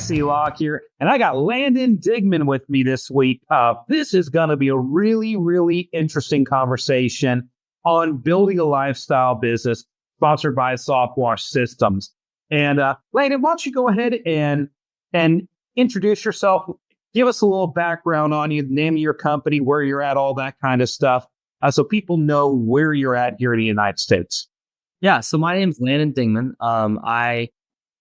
AC Lockyer, and I got Landon Dingman with me this week. This is going to be a really, really interesting conversation on building a lifestyle business sponsored by SoftWash Systems. And Landon, why don't you go ahead and introduce yourself? Give us a little background on you, the name of your company, where you're at, all that kind of stuff, so people know where you're at here in the United States. Yeah, so my name's Landon Dingman. I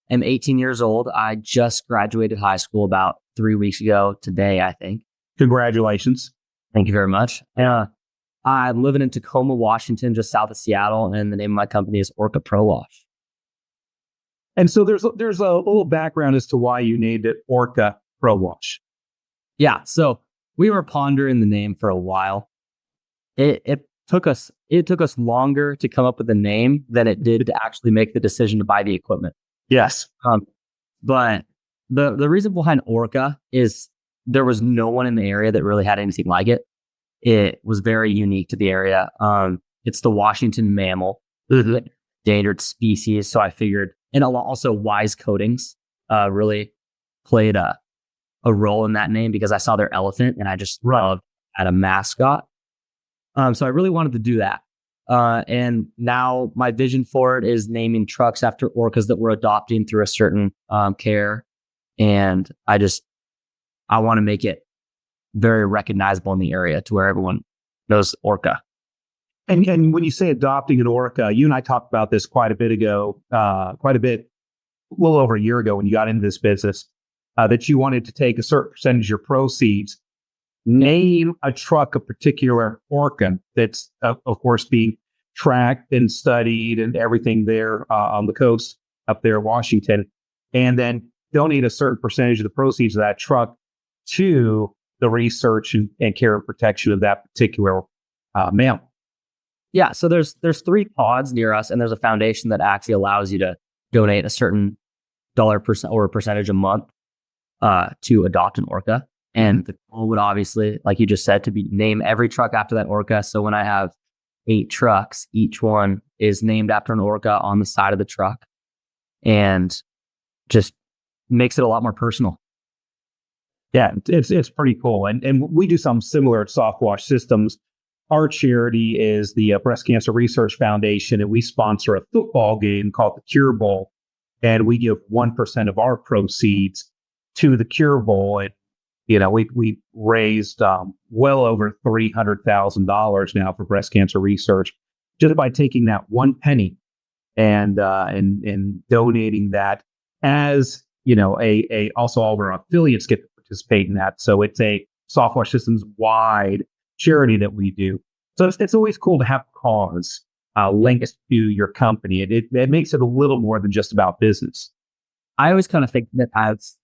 am 18 years old. I just graduated high school about 3 weeks ago today, I think. Congratulations. Thank you very much. I'm living in Tacoma, Washington, just south of Seattle, and the name of my company is Orca Pro Wash. And so there's a little background as to why you named it Orca Pro Wash. Yeah, so we were pondering the name for a while. It took us longer to come up with a name than it did to actually make the decision to buy the equipment. Yes. But the reason behind Orca is there was no one in the area that really had anything like it. It was very unique to the area. It's the Washington mammal, endangered species. So I figured, and also Wise Coatings really played a role in that name because I saw their elephant and I just loved at a mascot. So I really wanted to do that. And now my vision for it is naming trucks after orcas that we're adopting through a certain care. And I want to make it very recognizable in the area to where everyone knows Orca. And when you say adopting an orca, you and I talked about this quite a little over a year ago when you got into this business, that you wanted to take a certain percentage of your proceeds, name a truck a particular orca that's, of course, being tracked and studied and everything there on the coast up there in Washington, and then donate a certain percentage of the proceeds of that truck to the research and care and protection of that particular mammal. Yeah, so there's 3 pods near us, and there's a foundation that actually allows you to donate a certain dollar or a percentage a month to adopt an orca. And the goal would obviously, like you just said, to be name every truck after that orca. So when I have 8 trucks, each one is named after an orca on the side of the truck, and just makes it a lot more personal. Yeah, it's pretty cool. And we do something similar at SoftWash Systems. Our charity is the Breast Cancer Research Foundation, and we sponsor a football game called the Cure Bowl. And we give 1% of our proceeds to the Cure Bowl. And, we raised well over $300,000 now for breast cancer research just by taking that one penny and donating that, as also all of our affiliates get to participate in that. So it's a SoftWash Systems wide charity that we do. So it's always cool to have a cause linked to your company. It makes it a little more than just about business. I always kind of think that as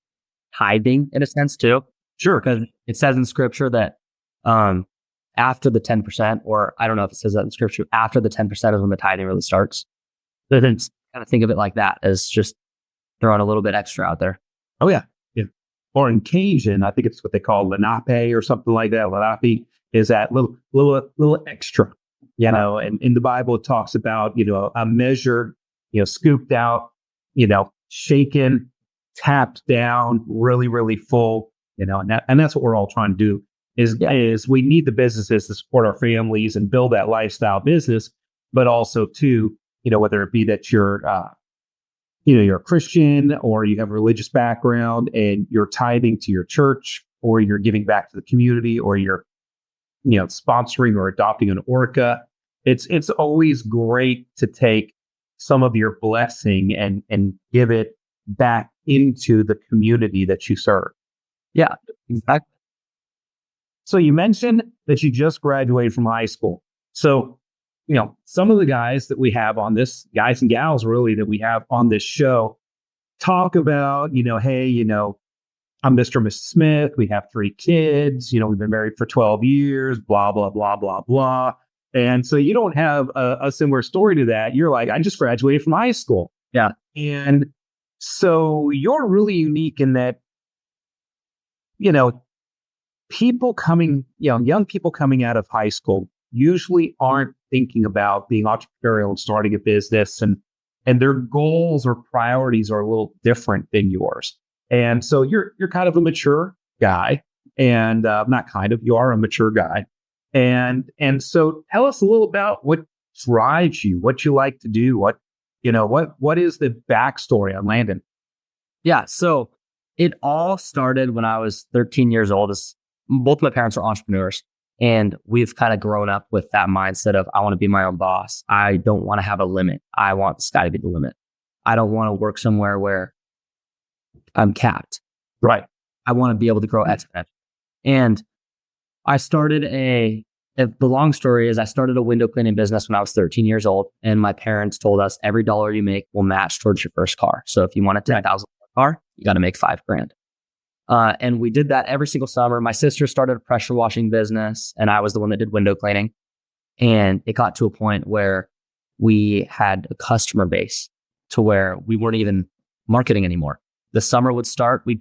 tithing in a sense too. Sure. Because it says in scripture that after the 10%, or I don't know if it says that in scripture, after the 10% is when the tithing really starts. So then kind of think of it like that, as just throwing a little bit extra out there. Oh, yeah. Yeah. Or in Cajun, I think it's what they call lenape or something like that. Lenape is that little extra, and in the Bible, it talks about, a measure, scooped out, shaken, tapped down, really, really full. And that's what we're all trying to do is we need the businesses to support our families and build that lifestyle business, but also too, whether it be that you're a Christian or you have a religious background and you're tithing to your church, or you're giving back to the community, or you're, sponsoring or adopting an orca. It's always great to take some of your blessing and give it back into the community that you serve. Yeah, exactly. So you mentioned that you just graduated from high school. So, some of the guys that we have on this, guys and gals really, that we have on this show, talk about, hey, I'm Mr. and Mrs. Smith. We have 3 kids. We've been married for 12 years, blah, blah, blah, blah, blah. And so you don't have a similar story to that. You're like, I just graduated from high school. Yeah. And so you're really unique in that, people coming, young people coming out of high school usually aren't thinking about being entrepreneurial and starting a business, and their goals or priorities are a little different than yours. And so you're kind of a mature guy, and not kind of, you are a mature guy. And so tell us a little about what drives you, what you like to do, what is the backstory on Landon? Yeah. So it all started when I was 13 years old. Both my parents are entrepreneurs, and we've kind of grown up with that mindset of, I want to be my own boss. I don't want to have a limit. I want the sky to be the limit. I don't want to work somewhere where I'm capped. Right. I want to be able to grow exponentially. And I started the long story is I started a window cleaning business when I was 13 years old. And my parents told us every dollar you make will match towards your first car. So if you want a $10,000 car, you got to make $5,000. And we did that every single summer. My sister started a pressure washing business, and I was the one that did window cleaning. And it got to a point where we had a customer base to where we weren't even marketing anymore. The summer would start. We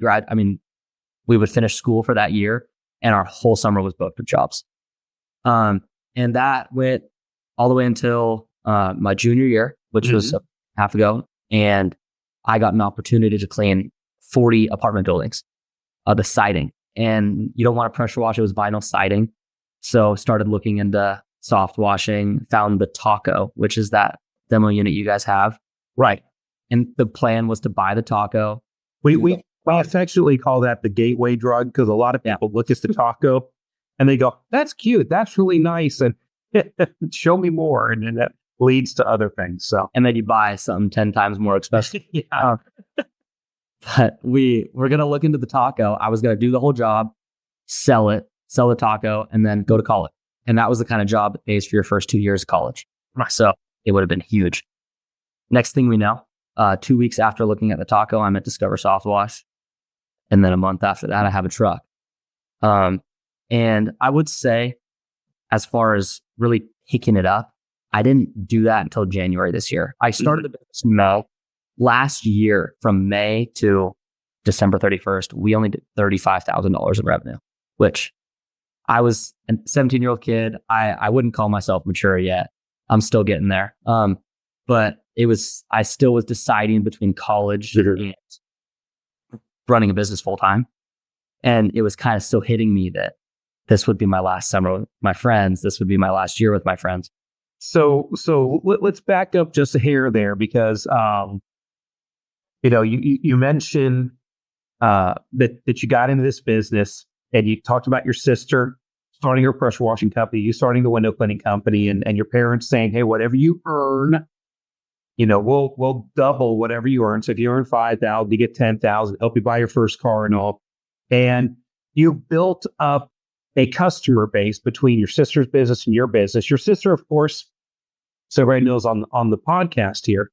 would finish school for that year, and our whole summer was booked with jobs. And that went all the way until my junior year, which was a half ago. And I got an opportunity to clean 40 apartment buildings, the siding. And you don't want to pressure wash, it was vinyl siding. So started looking into soft washing, found the Taco, which is that demo unit you guys have. Right. And the plan was to buy the Taco. We affectionately call that the gateway drug, because a lot of people look at the Taco and they go, that's cute, that's really nice, and show me more. And then that leads to other things. So, and then you buy something 10 times more expensive. Yeah. But we're going to look into the Taco. I was going to do the whole job, sell the Taco, and then go to college. And that was the kind of job that pays for your first 2 years of college. Right. So it would have been huge. Next thing we know, 2 weeks after looking at the Taco, I'm at Discover SoftWash. And then a month after that, I have a truck. And I would say, as far as really picking it up, I didn't do that until January this year. I started the business in May. Last year, from May to December 31st, we only did $35,000 in revenue, which I was a 17-year-old kid. I wouldn't call myself mature yet. I'm still getting there. But I still was deciding between college and running a business full time. And it was kind of still hitting me that this would be my last summer with my friends. This would be my last year with my friends. So let's back up just a hair there, because you mentioned that you got into this business, and you talked about your sister starting her pressure washing company, you starting the window cleaning company, and your parents saying, hey, whatever you earn, we'll double whatever you earn. So if you earn $5,000, you get $10,000, help you buy your first car and all. And you built up a customer base between your sister's business and your business. Your sister, of course, so everybody knows on the podcast here,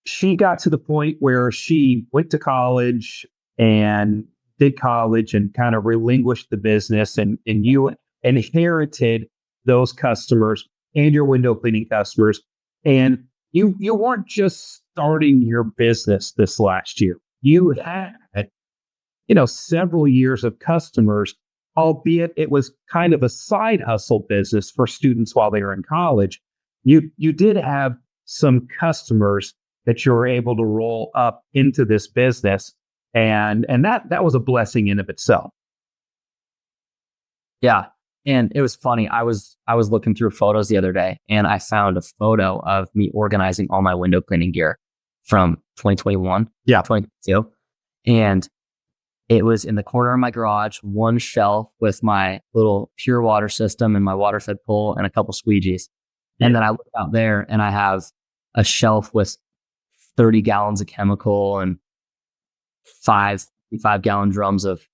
she got to the point where she went to college and did college and kind of relinquished the business, and you inherited those customers and your window cleaning customers. And you weren't just starting your business this last year. You had, several years of customers, albeit it was kind of a side hustle business for students while they were in college. You did have some customers that you were able to roll up into this business. And that was a blessing in of itself. Yeah. And it was funny. I was looking through photos the other day, and I found a photo of me organizing all my window cleaning gear from 2021. Yeah. 2022. And it was in the corner of my garage, one shelf with my little pure water system and my water fed pool and a couple squeegees. And then I look out there and I have a shelf with 30 gallons of chemical and 5-gallon drums of.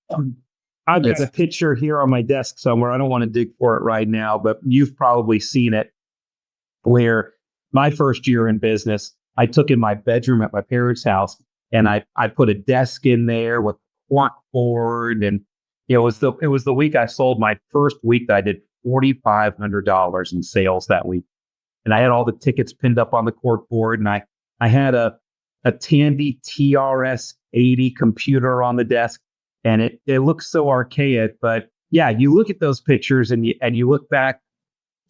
I've got a picture here on my desk somewhere. I don't want to dig for it right now, but you've probably seen it, where my first year in business, I took in my bedroom at my parents' house, and I put a desk in there with quant board, and it was the week I sold my first week that I did $4,500 in sales that week. And I had all the tickets pinned up on the cork board, and I had a Tandy TRS 80 computer on the desk. And it looks so archaic, but yeah, you look at those pictures and you look back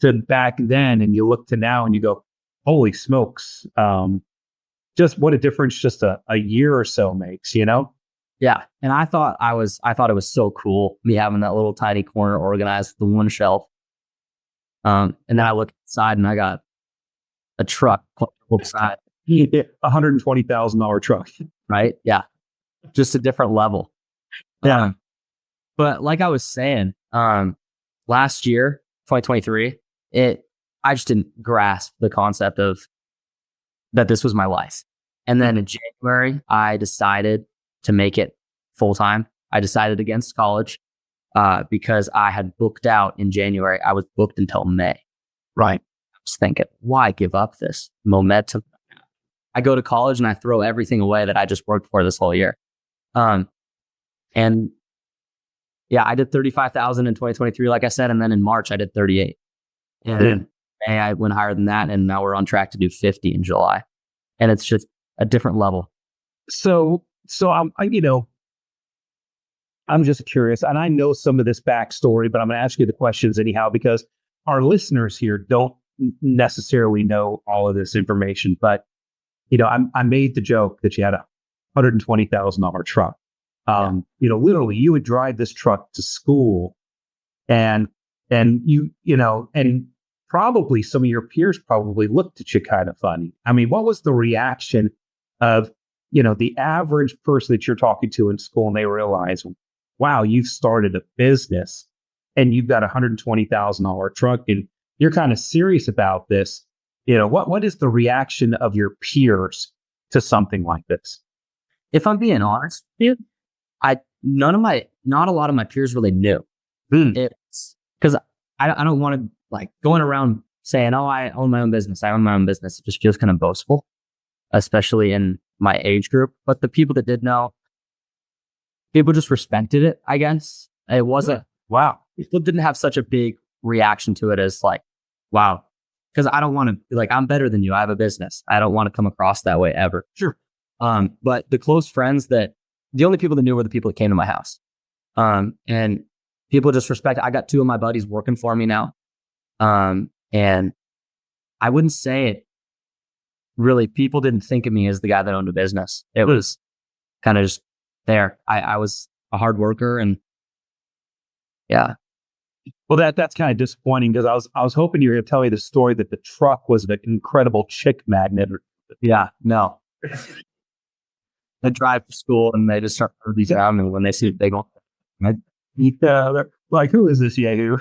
to back then, and you look to now, and you go, holy smokes. just what a difference just a year or so makes, you know? Yeah. And I thought it was so cool, me having that little tiny corner organized with the one shelf. And then I look inside and I got a truck beside, $120,000 truck. right? Yeah. Just a different level. Yeah. But like I was saying, last year, 2023, I just didn't grasp the concept of that this was my life. And then in January, I decided to make it full time. I decided against college because I had booked out in January. I was booked until May. Right. I was thinking, why give up this momentum? I go to college and I throw everything away that I just worked for this whole year. And yeah, I did 35,000 in 2023, like I said, and then in March I did 38. And in May I went higher than that, and now we're on track to do 50 in July. And it's just a different level. So I'm just curious, and I know some of this backstory, but I'm going to ask you the questions anyhow, because our listeners here don't necessarily know all of this information. But, I made the joke that you had a $120,000 truck. Literally you would drive this truck to school and probably some of your peers probably looked at you kind of funny. I mean, what was the reaction of, the average person that you're talking to in school, and they realize, wow, you've started a business and you've got a $120,000 truck and you're kind of serious about this. What is the reaction of your peers to something like this? If I'm being honest, dude, not a lot of my peers really knew. It's because I don't want to like going around saying, oh, I own my own business. I own my own business. It just feels kind of boastful, especially in my age group. But the people that did know, people just respected it, I guess. It wasn't, wow. People didn't have such a big reaction to it as like, wow. Because I don't want to be like, I'm better than you. I have a business. I don't want to come across that way ever. Sure. But the close friends the only people that knew were the people that came to my house. And people just respect. I got two of my buddies working for me now. And I wouldn't say it really, people didn't think of me as the guy that owned a business. It was kind of just there. I was a hard worker and yeah. Well, that's kind of disappointing because I was hoping you were going to tell me the story that the truck was an incredible chick magnet. Yeah, no. They drive to school and they just start these around me when they see it, they go, they're like, who is this Yahoo?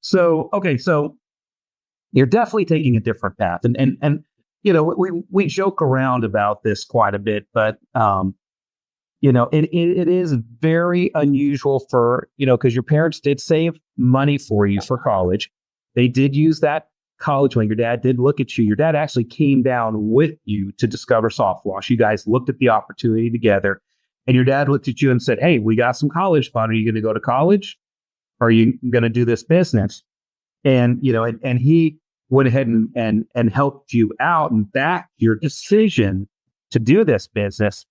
So you're definitely taking a different path. And we joke around about this quite a bit, but it is very unusual for, because your parents did save money for you for college. They did use that college when your dad did look at you. Your dad actually came down with you to Discover SoftWash. You guys looked at the opportunity together, and your dad looked at you and said, hey, we got some college fund. Are you going to go to college? Or are you going to do this business? And, and he went ahead and helped you out and backed your decision to do this business.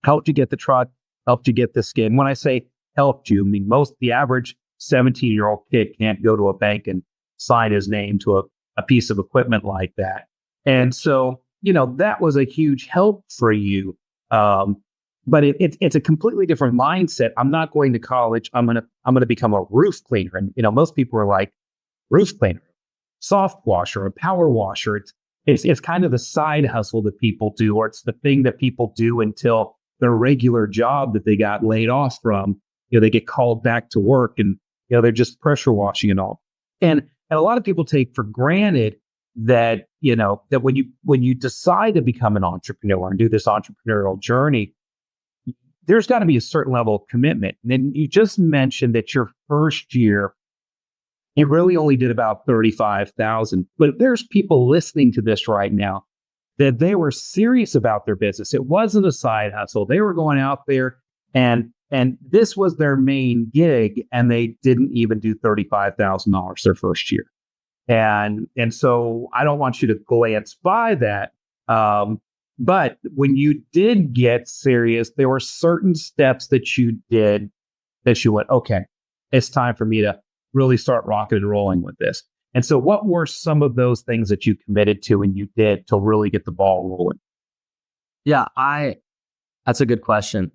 Helped you get the truck, helped you get the skin. When I say helped you, I mean, the average 17-year-old kid can't go to a bank and sign his name to a piece of equipment like that. And so, that was a huge help for you. But it's a completely different mindset. I'm not going to college. I'm gonna become a roof cleaner. And, most people are like, roof cleaner, soft washer, a power washer. It's kind of the side hustle that people do, or it's the thing that people do until their regular job that they got laid off from, they get called back to work and, they're just pressure washing and all. And a lot of people take for granted that, that when you decide to become an entrepreneur and do this entrepreneurial journey, there's got to be a certain level of commitment. And then you just mentioned that your first year, you really only did about 35,000. But there's people listening to this right now that they were serious about their business. It wasn't a side hustle. They were going out there and this was their main gig, and they didn't even do $35,000 their first year. And so I don't want you to glance by that. But when you did get serious, there were certain steps that you did that you went, okay, it's time for me to really start rocking and rolling with this. And so what were some of those things that you committed to and you did to really get the ball rolling? Yeah, that's a good question.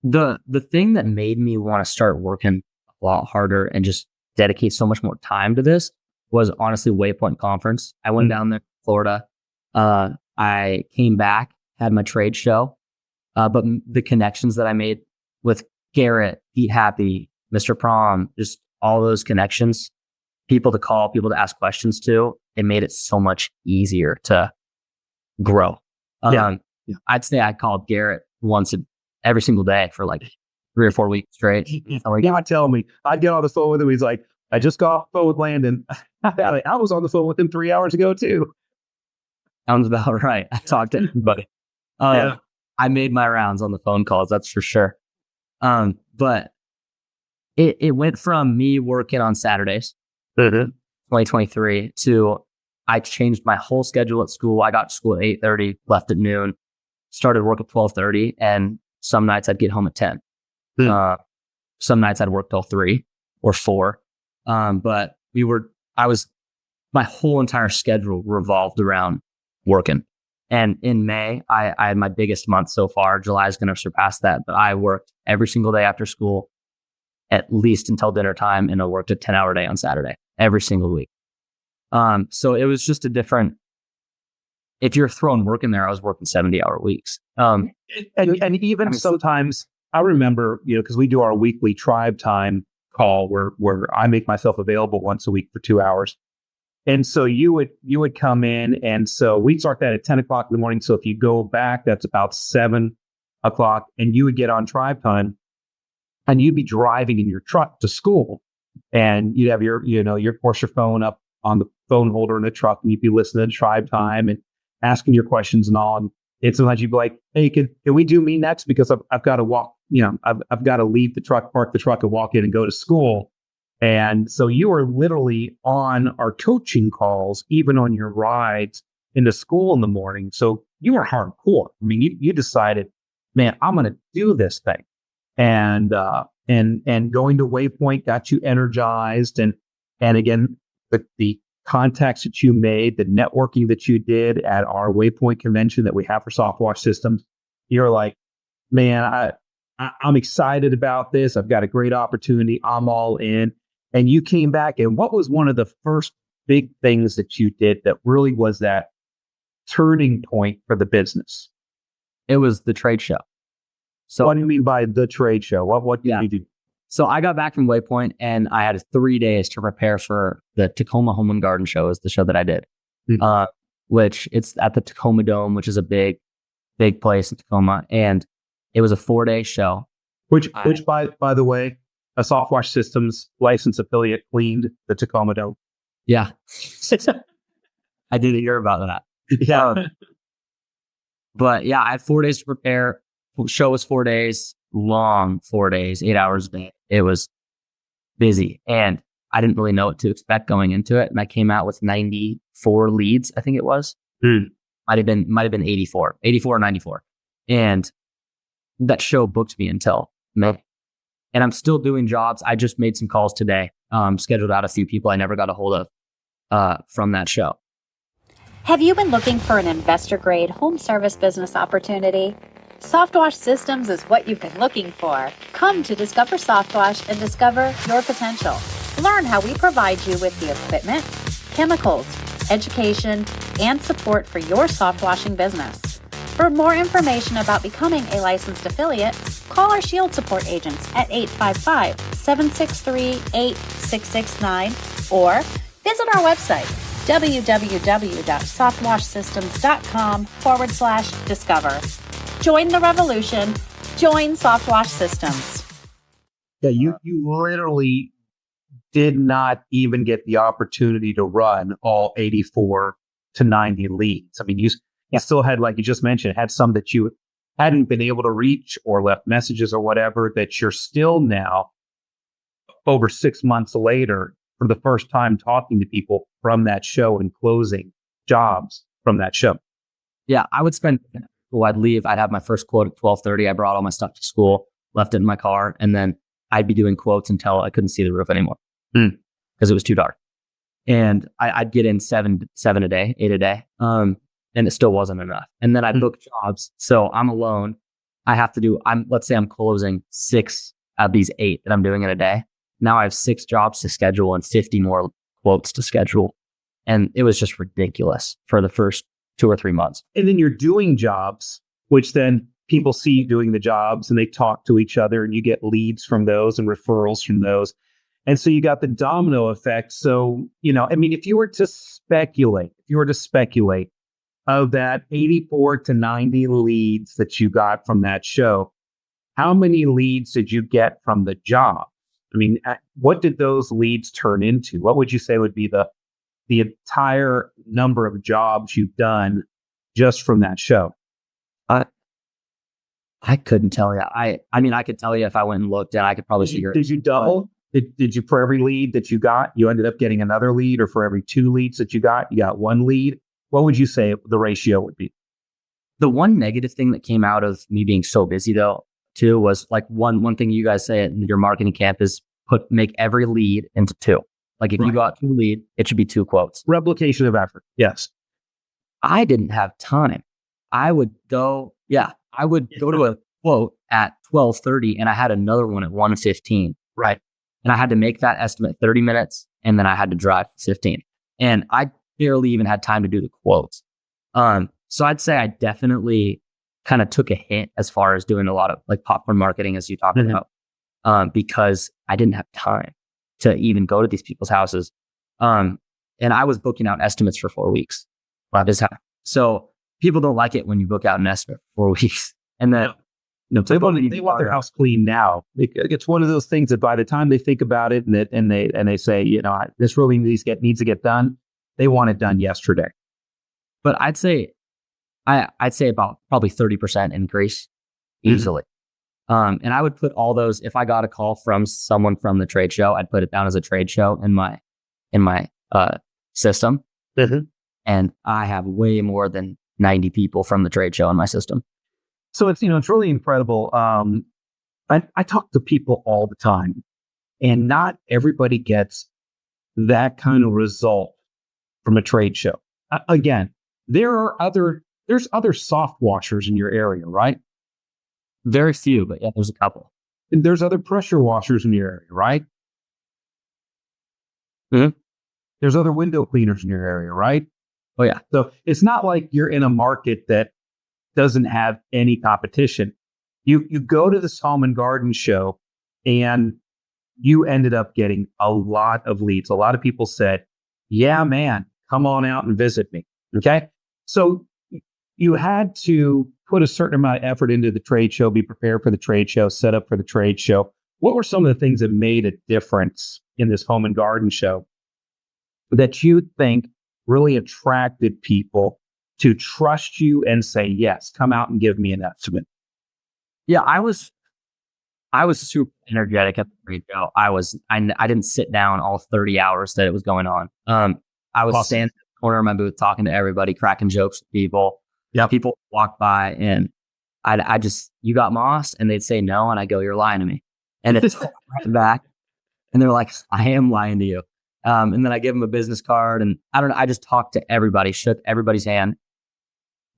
The thing that made me want to start working a lot harder and just dedicate so much more time to this was honestly Waypoint Conference. I went down there to Florida. I came back, had my trade show, but the connections that I made with Garrett, Pete Happy, Mr. Prom, just all those connections, people to call, people to ask questions to, it made it so much easier to grow. I'd say I called Garrett every single day for like 3 or 4 weeks straight. God tell me, I'd get on the phone with him. He's like, I just got off the phone with Landon. I was on the phone with him 3 hours ago too. Sounds about right. I talked to everybody. I made my rounds on the phone calls, that's for sure. But it went from me working on Saturdays, 2023, to I changed my whole schedule at school. I got to school at 8:30, left at noon, started work at 12:30, and some nights I'd get home at 10. Some nights I'd work till 3 or 4. But my whole entire schedule revolved around working. And in May, I had my biggest month so far. July is going to surpass that, but I worked every single day after school, at least until dinner time, and I worked a 10-hour day on Saturday every single week. So it was just a different. If you're throwing work in there, I was working 70-hour weeks. And even sometimes I remember, because we do our weekly tribe time call where I make myself available once a week for 2 hours. And so you would come in, and so we'd start that at 10 o'clock in the morning. So if you go back, that's about 7 o'clock, and you would get on tribe time, and you'd be driving in your truck to school, and you'd have your phone up on the phone holder in the truck, and you'd be listening to tribe time and asking your questions and all. And sometimes you'd be like, hey, can we do me next? Because I've got to walk, I've got to leave the truck, park the truck, and walk in and go to school. And so you were literally on our coaching calls, even on your rides into school in the morning. So you were hardcore. I mean, you decided, man, I'm going to do this thing. And going to Waypoint got you energized. And again, the contacts that you made, the networking that you did at our Waypoint convention that we have for SoftWash systems, you're like, man, I'm excited about this. I've got a great opportunity. I'm all in. And you came back, and what was one of the first big things that you did that really was that turning point for the business? It was the trade show. So what do you mean by the trade show? What did you do? So I got back from Waypoint, and I had 3 days to prepare for the Tacoma Home and Garden Show, is the show that I did, which it's at the Tacoma Dome, which is a big place in Tacoma. And it was a 4-day show. Which by the way, a SoftWash Systems licensed affiliate cleaned the Tacoma Dome. Yeah. I did hear about that. Yeah. But yeah, I had 4 days to prepare. The show was 4 days long, 4 days, 8 hours a day. It was busy, and I didn't really know what to expect going into it. And I came out with 94 leads, I think it was. Might have been 84 or 94. And that show booked me until May. And I'm still doing jobs. I just made some calls today, scheduled out a few people I never got a hold of from that show. Have you been looking for an investor-grade home service business opportunity? SoftWash Systems is what you've been looking for. Come to Discover SoftWash and discover your potential. Learn how we provide you with the equipment, chemicals, education, and support for your soft washing business. For more information about becoming a licensed affiliate, call our Shield support agents at 855-763-8669 or visit our website, www.softwashsystems.com/discover. Join the revolution. Join SoftWash Systems. Yeah, you literally did not even get the opportunity to run all 84 to 90 leads. I mean, you still had, like you just mentioned, had some that you hadn't been able to reach or left messages or whatever, that you're still now, over 6 months later, for the first time talking to people from that show and closing jobs from that show. Yeah, I would spend, I'd leave, I'd have my first quote at 12:30. I brought all my stuff to school, left it in my car, and then I'd be doing quotes until I couldn't see the roof anymore because it was too dark. and I'd get in seven a day, 8 a day. And it still wasn't enough. And then I'd book jobs. So I'm alone. Let's say I'm closing 6 of these 8 that I'm doing in a day. Now I have 6 jobs to schedule and 50 more quotes to schedule. And it was just ridiculous for the first 2 or 3 months. And then you're doing jobs, which then people see you doing the jobs and they talk to each other and you get leads from those and referrals from those. And so you got the domino effect. So, if you were to speculate of that 84 to 90 leads that you got from that show, how many leads did you get from the job? What did those leads turn into? What would you say would be the entire number of jobs you've done just from that show? I couldn't tell you. I could tell you if I went and looked, and I could probably figure it. Did you double? Did you, for every lead that you got, you ended up getting another lead, or for every 2 leads that you got 1 lead? What would you say the ratio would be? The one negative thing that came out of me being so busy, though, too, was like one thing you guys say in your marketing camp is make every lead into 2. Like if you got 2 lead, it should be 2 quotes. Replication of effort. Yes. I didn't have time. I would go to a quote at 12:30 and I had another one at 1:15. Right. And I had to make that estimate 30 minutes and then I had to drive 15. And I barely even had time to do the quotes. So I'd say I definitely kind of took a hit as far as doing a lot of like popcorn marketing, as you talked about, because I didn't have time to even go to these people's houses. And I was booking out estimates for 4 weeks. Wow. So people don't like it when you book out an estimate for 4 weeks. And then they want their house clean now. It's one of those things that by the time they think about it and they say, this really needs to get done, they want it done yesterday. But I'd say about probably 30% increase easily. And I would put all those, if I got a call from someone from the trade show, I'd put it down as a trade show in my system. And I have way more than 90 people from the trade show in my system. So it's really incredible. I talk to people all the time, and not everybody gets that kind of result from a trade show. Again, there's other soft washers in your area, right? Very few, but yeah, there's a couple. And there's other pressure washers in your area, right? There's other window cleaners in your area, right? Oh yeah. So it's not like you're in a market that doesn't have any competition. You go to this home and garden show and you ended up getting a lot of leads. A lot of people said, yeah, man, come on out and visit me. Okay. So you had to put a certain amount of effort into the trade show, be prepared for the trade show, set up for the trade show. What were some of the things that made a difference in this home and garden show that you think really attracted people to trust you and say, yes, come out and give me an estimate? Yeah, I was super energetic at the trade show. I didn't sit down all 30 hours that it was going on. I was standing in the corner of my booth talking to everybody, cracking jokes with people. Yeah, people walk by and I just, you got moss? And they'd say no. And I go, you're lying to me. And it's right back. And they're like, I am lying to you. And then I give them a business card and I don't know. I just talked to everybody, shook everybody's hand.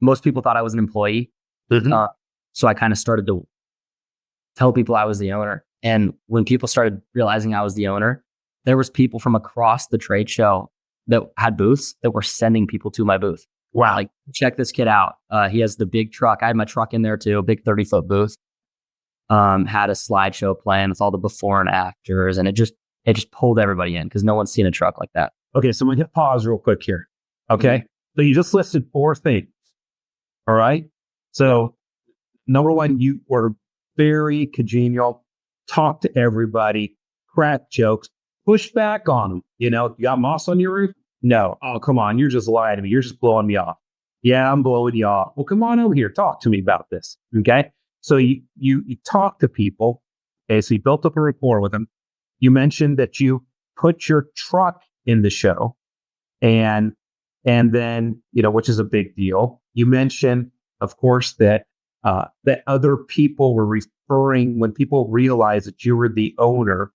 Most people thought I was an employee. So I kind of started to tell people I was the owner. And when people started realizing I was the owner, there was people from across the trade show that had booths that were sending people to my booth. Wow. Like, check this kid out. He has the big truck. I had my truck in there too, a big 30-foot booth. Had a slideshow plan with all the before and afters. And it just pulled everybody in because no one's seen a truck like that. Okay. So I'm going to hit pause real quick here. Okay. So you just listed 4 things. All right. So number 1, you were very congenial, talk to everybody, crack jokes, push back on them. You got moss on your roof? No. Oh, come on. You're just lying to me. You're just blowing me off. Yeah, I'm blowing you off. Well, come on over here. Talk to me about this. Okay. So you talk to people. Okay. So you built up a rapport with them. You mentioned that you put your truck in the show and then, which is a big deal. You mentioned, of course, that other people were referring, when people realized that you were the owner,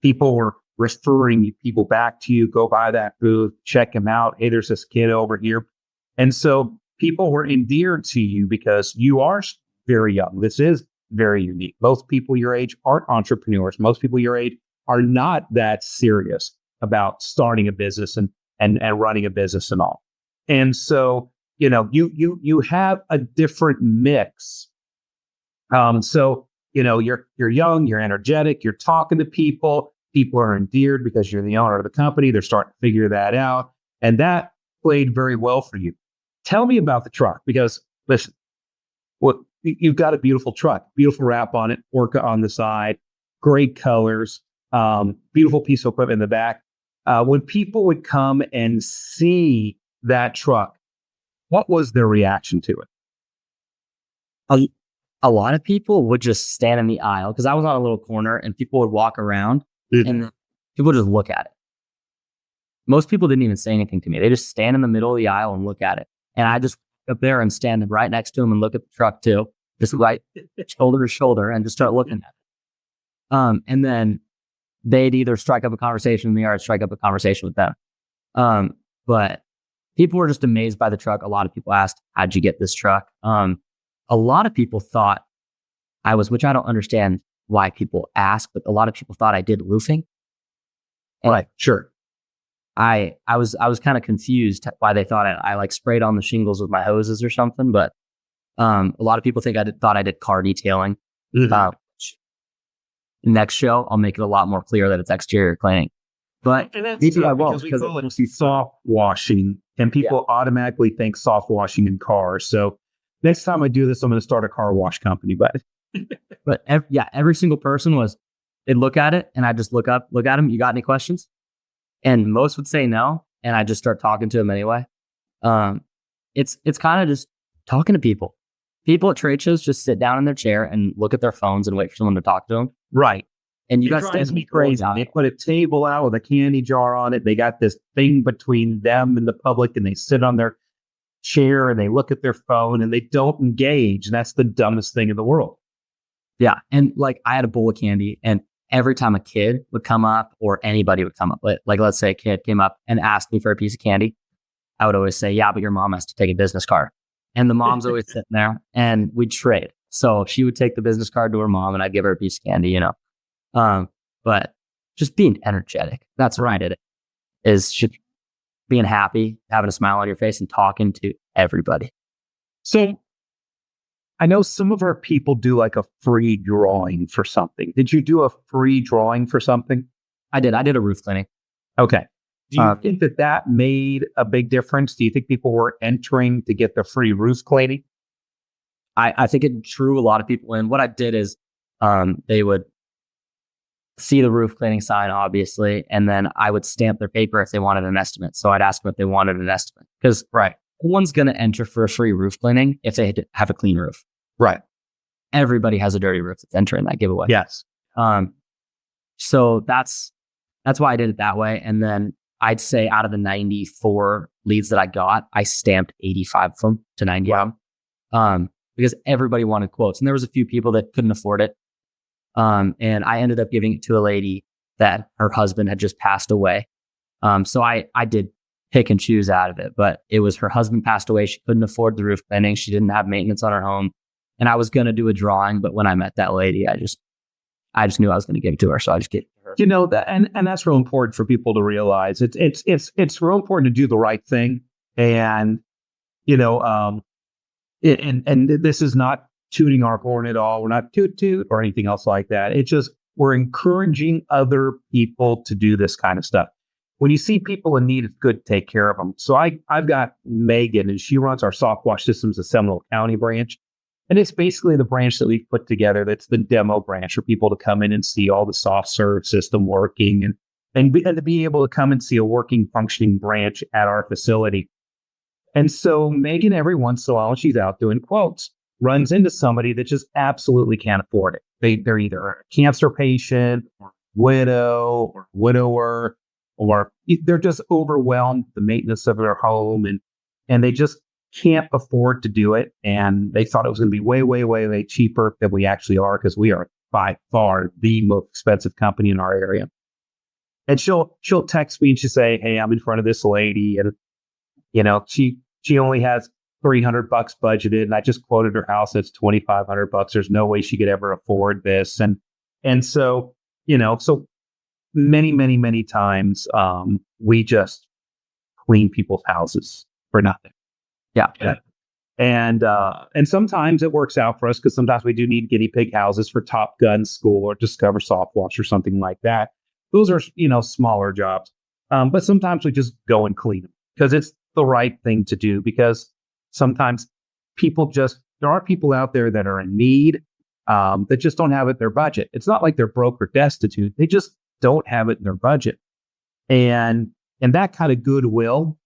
people were referring people back to you, go by that booth, check them out. Hey, there's this kid over here. And so people were endeared to you because you are very young. This is very unique. Most people your age aren't entrepreneurs. Most people your age are not that serious about starting a business and running a business and all. And so, you have a different mix. So, you're young, you're energetic, you're talking to people. People are endeared because you're the owner of the company. They're starting to figure that out. And that played very well for you. Tell me about the truck, because listen, you've got a beautiful truck, beautiful wrap on it, Orca on the side, great colors, beautiful piece of equipment in the back. When people would come and see that truck, what was their reaction to it? A lot of people would just stand in the aisle, because I was on a little corner, and people would walk around and people would just look at it. Most people didn't even say anything to me. They just stand in the middle of the aisle and look at it. And I just up there and stand right next to them and look at the truck too, just right shoulder to shoulder, and just start looking at it. And then they'd either strike up a conversation with me or I'd strike up a conversation with them. But people were just amazed by the truck. A lot of people asked, how'd you get this truck? A lot of people thought I was, which I don't understand why people ask, but a lot of people thought I did roofing. And right, sure. I was kind of confused why they thought I like sprayed on the shingles with my hoses or something. But a lot of people think thought I did car detailing. Next show, I'll make it a lot more clear that it's exterior cleaning. But I won't, because we call it soft washing, and people automatically think soft washing in cars. So next time I do this, I'm going to start a car wash company. But every single person they'd look at it, and I just look at them. You got any questions? And most would say no, and I just start talking to them anyway. It's kind of just talking to people. People at trade shows just sit down in their chair and look at their phones and wait for someone to talk to them. Right. And you guys stand me crazy. They put a table out with a candy jar on it. They got this thing between them and the public, and they sit on their chair and they look at their phone and they don't engage. And that's the dumbest thing in the world. Yeah. And like, I had a bowl of candy, and every time a kid would come up or anybody would come up, like let's say a kid came up and asked me for a piece of candy, I would always say, yeah, but your mom has to take a business card. And the mom's always sitting there, and we'd trade. So she would take the business card to her mom, and I'd give her a piece of candy, but just being energetic. That's what I did. Is just being happy, having a smile on your face, and talking to everybody. So I know some of our people do like a free drawing for something. Did you do a free drawing for something? I did. I did a roof cleaning. Okay. Do you think that made a big difference? Do you think people were entering to get the free roof cleaning? I think it drew a lot of people in. What I did is they would see the roof cleaning sign, obviously, and then I would stamp their paper if they wanted an estimate. So I'd ask them if they wanted an estimate. Because no one's going to enter for a free roof cleaning if they have a clean roof. Right. Everybody has a dirty roof that's entering that giveaway. Yes. So that's why I did it that way. And then I'd say out of the 94 leads that I got, I stamped 85 of them to 90 of them. Because everybody wanted quotes. And there was a few people that couldn't afford it. And I ended up giving it to a lady that her husband had just passed away. So I did pick and choose out of it, but it was her husband passed away. She couldn't afford the roof cleaning. She didn't have maintenance on her home. And I was going to do a drawing, but when I met that lady, I just knew I was going to give it to her. So I just gave it to her. You know, that, and that's real important for people to realize. It's real important to do the right thing. And, and this is not tooting our horn at all. We're not toot or anything else like that. It's just, we're encouraging other people to do this kind of stuff. When you see people in need, it's good to take care of them. So I've got Megan, and she runs our SoftWash Systems, the Seminole County branch. And it's basically the branch that we've put together. That's the demo branch for people to come in and see all the soft serve system working and to be able to come and see a working, functioning branch at our facility. And so Megan, every once in a while, when she's out doing quotes, runs into somebody that just absolutely can't afford it. They're either a cancer patient or widow or widower, or they're just overwhelmed with the maintenance of their home, and they just can't afford to do it. And they thought it was going to be way, way, way, way cheaper than we actually are, because we are by far the most expensive company in our area. And she'll text me and she'll say, "Hey, I'm in front of this lady, and she only has $300 budgeted, and I just quoted her house that's $2,500. There's no way she could ever afford this." And so so many, many, many times we just clean people's houses for nothing. Yeah. And sometimes it works out for us because sometimes we do need guinea pig houses for Top Gun School or Discover SoftWash or something like that. Those are, smaller jobs. But sometimes we just go and clean them because it's the right thing to do, because sometimes there are people out there that are in need that just don't have it in their budget. It's not like they're broke or destitute. They just don't have it in their budget. And that kind of goodwill,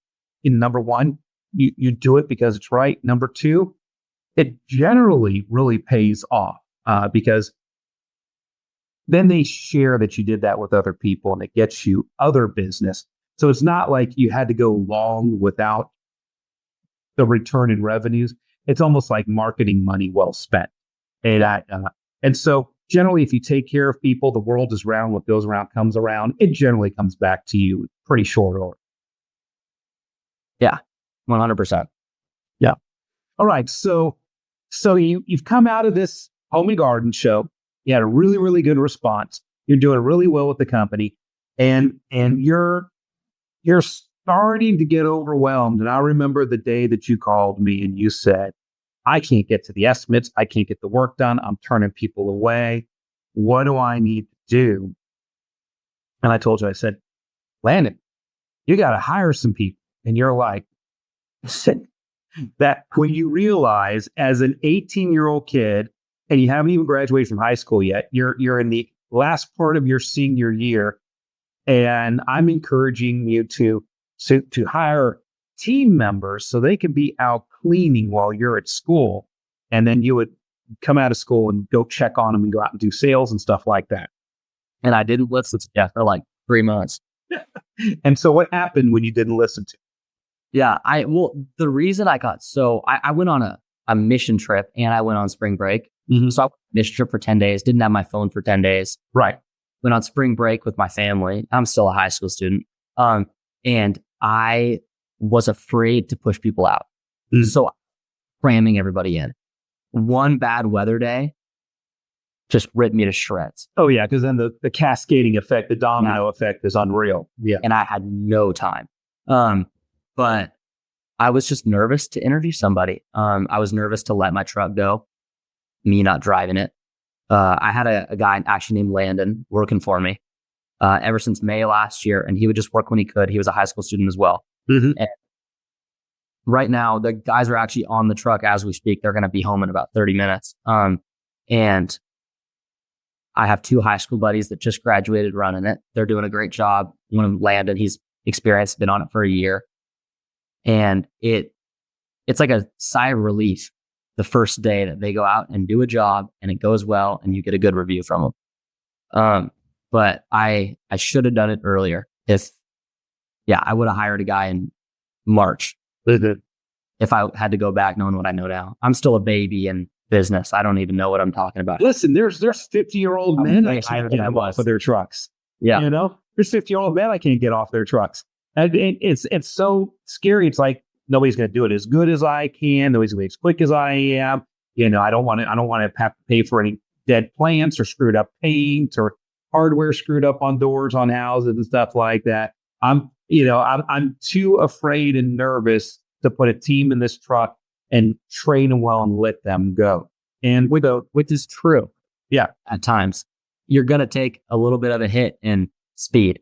number one, you do it because it's right. Number two, it generally really pays off because then they share that you did that with other people and it gets you other business. So it's not like you had to go long without the return in revenues. It's almost like marketing money well spent. And so generally, if you take care of people, the world is round. What goes around comes around. It generally comes back to you pretty short order. Yeah, 100%. Yeah. All right. So you've come out of this home and garden show. You had a really, really good response. You're doing really well with the company, and you're starting to get overwhelmed. And I remember the day that you called me and you said, "I can't get to the estimates. I can't get the work done. I'm turning people away. What do I need to do?" And I told you, I said, "Landon, you got to hire some people." And you're like, that when you realize as an 18-year-old kid, and you haven't even graduated from high school yet, you're in the last part of your senior year, and I'm encouraging you to hire team members so they can be out cleaning while you're at school. And then you would come out of school and go check on them and go out and do sales and stuff like that. And I didn't listen to you for like 3 months. And so what happened when you didn't listen to? Yeah, the reason I went on a mission trip and I went on spring break. Mm-hmm. So I went on a mission trip for 10 days, didn't have my phone for 10 days. Right. Went on spring break with my family. I'm still a high school student. And I was afraid to push people out. Mm-hmm. So cramming everybody in. One bad weather day just ripped me to shreds. Oh yeah, because then the cascading effect, the domino effect is unreal. Yeah. And I had no time. But I was just nervous to interview somebody. I was nervous to let my truck go, me not driving it. I had a guy actually named Landon working for me ever since May last year, and he would just work when he could. He was a high school student as well. Mm-hmm. And right now, the guys are actually on the truck as we speak. They're going to be home in about 30 minutes. And I have 2 high school buddies that just graduated running it. They're doing a great job. One of them, Landon, he's experienced, been on it for a year. And it's like a sigh of relief the first day that they go out and do a job and it goes well and you get a good review from them. But I should have done it earlier. I would have hired a guy in March. Mm-hmm. If I had to go back knowing what I know now. I'm still a baby in business. I don't even know what I'm talking about. Listen, there's 50-year-old men I can't get off of their trucks. Yeah. There's 50-year-old men I can't get off their trucks. And it's so scary. It's like nobody's going to do it as good as I can. Nobody's going to be as quick as I am. I don't want to have to pay for any dead plants or screwed up paint or hardware screwed up on doors on houses and stuff like that. I'm too afraid and nervous to put a team in this truck and train them well and let them go. And which is true. Yeah. At times you're going to take a little bit of a hit in speed.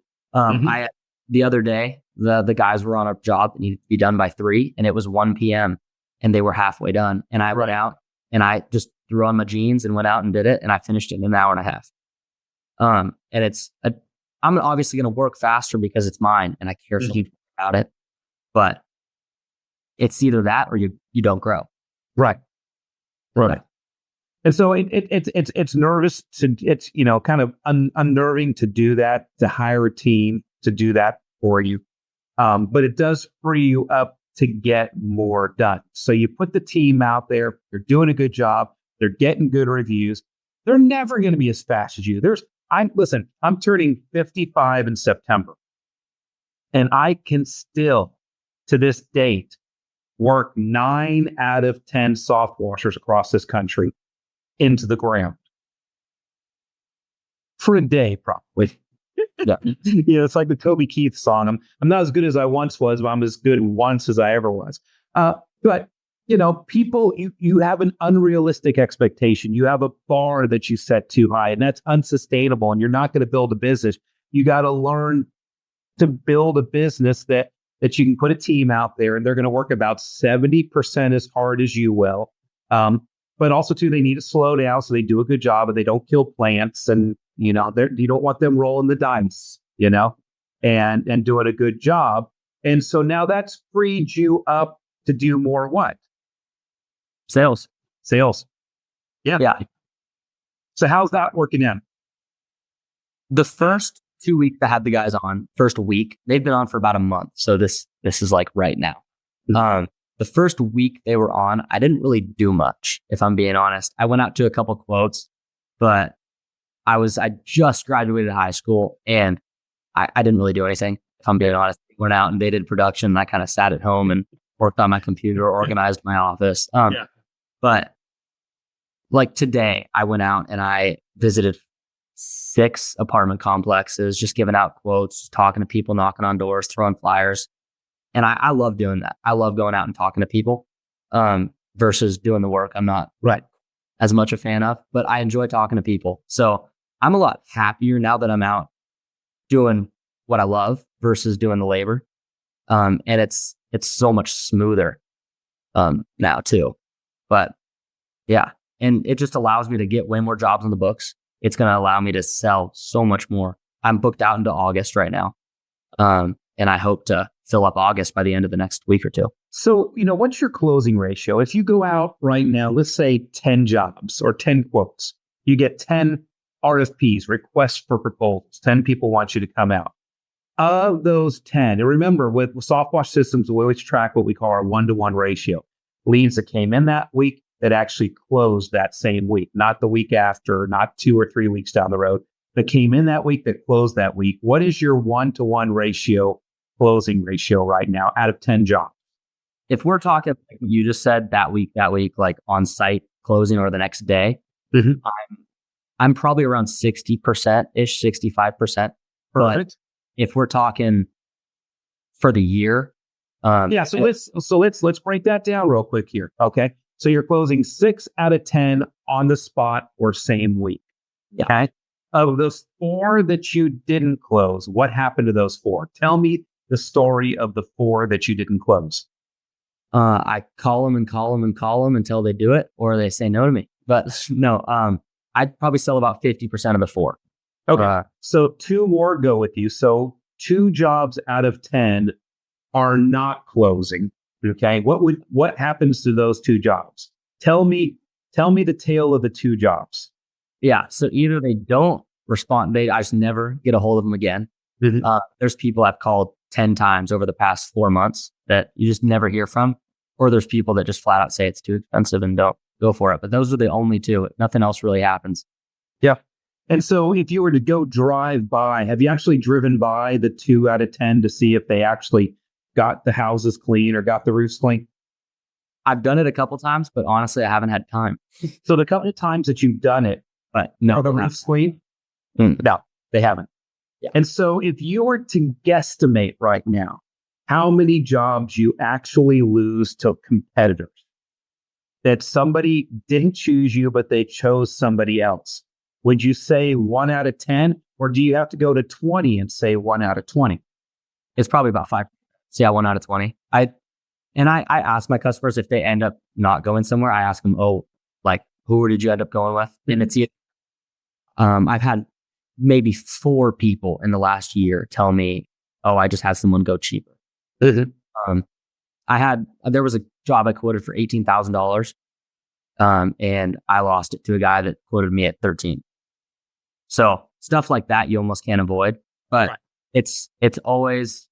The other day, the guys were on a job that needed to be done by 3 and it was 1 p.m. and they were halfway done. And I went out and I just threw on my jeans and went out and did it. And I finished it in an hour and a half. And I'm obviously going to work faster because it's mine and I care so much about it, but it's either that or you don't grow. Right. And so it's nervous it's kind of unnerving to do that, to hire a team to do that for you. But it does free you up to get more done. So you put the team out there, they're doing a good job, they're getting good reviews. They're never going to be as fast as you. I'm turning 55 in September, and I can still, to this date, work 9 out of 10 soft washers across this country into the ground for a day, probably. Yeah. It's like the Toby Keith song. I'm not as good as I once was, but I'm as good once as I ever was. But people, you have an unrealistic expectation. You have a bar that you set too high, and that's unsustainable. And you're not going to build a business. You got to learn to build a business that you can put a team out there, and they're going to work about 70% as hard as you will. But also too, they need to slow down so they do a good job and they don't kill plants. And you don't want them rolling the dice, and doing a good job. And so now that's freed you up to do more what? Sales. Yeah. Yeah. So how's that working out? The first 2 weeks I had the guys on, first week, they've been on for about a month. So this is like right now. The first week they were on, I didn't really do much, if I'm being honest. I went out to a couple quotes, but I just graduated high school and I didn't really do anything, if I'm being honest. I went out and they did production and I kind of sat at home and worked on my computer, organized my office. But like today, I went out and I visited 6 apartment complexes, just giving out quotes, talking to people, knocking on doors, throwing flyers. And I love doing that. I love going out and talking to people versus doing the work I'm not as much a fan of, but I enjoy talking to people. So I'm a lot happier now that I'm out doing what I love versus doing the labor. And it's so much smoother now too. But yeah, and it just allows me to get way more jobs on the books. It's going to allow me to sell so much more. I'm booked out into August right now. And I hope to fill up August by the end of the next week or two. So, what's your closing ratio? If you go out right now, let's say 10 jobs or 10 quotes, you get 10 RFPs, requests for proposals. 10 people want you to come out. Of those 10, and remember, with SoftWash systems, we always track what we call our 1-to-1 ratio. Leads that came in that week that actually closed that same week, not the week after, not 2 or 3 weeks down the road, that came in that week that closed that week. What is your 1-to-1 ratio, closing ratio right now out of 10 jobs? If we're talking, like you just said, that week, like on site closing or the next day, I'm probably around 60%-ish, 65%. But if we're talking for the year, so let's break that down real quick here. Okay, so you're closing 6 out of 10 on the spot or same week. Yeah. Okay, of those 4 that you didn't close, what happened to those 4? Tell me the story of the 4 that you didn't close. I call them until they do it or they say no to me. But no, I'd probably sell about 50% of the 4. Okay. So 2 more go with you. So 2 jobs out of 10 are not closing. Okay. What happens to those 2 jobs? Tell me the tale of the 2 jobs. Yeah. So either they don't respond, I just never get a hold of them again. There's people I've called 10 times over the past 4 months that you just never hear from, or there's people that just flat out say it's too expensive and don't go for it. But those are the only 2. Nothing else really happens. Yeah. And so if you were to go drive by, have you actually driven by the 2 out of 10 to see if they actually got the houses clean or got the roofs clean? I've done it a couple times, but honestly, I haven't had time. So the couple of times that you've done it, but no, are the roofs clean? No, they haven't. Yeah. And so if you were to guesstimate right now, how many jobs you actually lose to competitors, that somebody didn't choose you, but they chose somebody else, would you say 1 out of 10, or do you have to go to 20 and say 1 out of 20? It's probably about 5. So yeah, 1 out of 20. I ask my customers if they end up not going somewhere. I ask them, who did you end up going with? And it's I've had maybe 4 people in the last year tell me, I just had someone go cheaper. There was a job I quoted for $18,000, and I lost it to a guy that quoted me at 13. So stuff like that you almost can't avoid, but it's always,